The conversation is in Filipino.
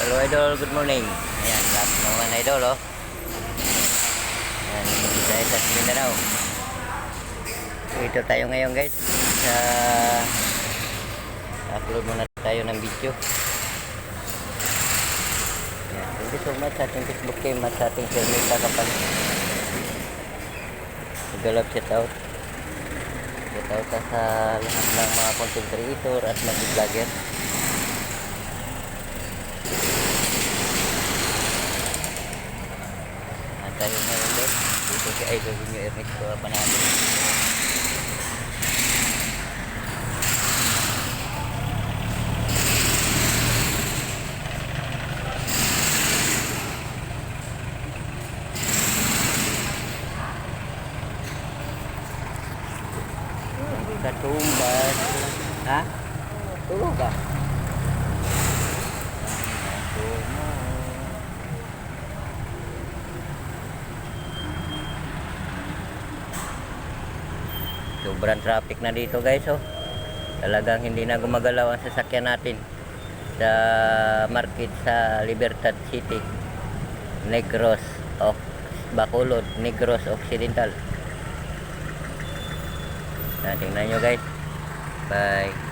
Hello idol, good morning. Ayan, lahat naman idol oh. Ayan, dahil sa Mindanao. Ito tayo ngayon guys. Sa upload muna tayo ng video. Ayan, thank you so much sa ating Facebook team at sa ating Sirmita Kapal. Galap shout out. Shout out sa lahat ng mga content creator at mga vlogger. Tayo ngayon guys dito si Idol New Ernesto Panalo. Katumbas ha? Tulog ka? Sobrang traffic na dito guys oh. Talagang hindi na gumagalaw ang sasakyan natin sa market sa Libertad City, Negros Bacolod, Negros Occidental. Tingnan nyo guys. Bye.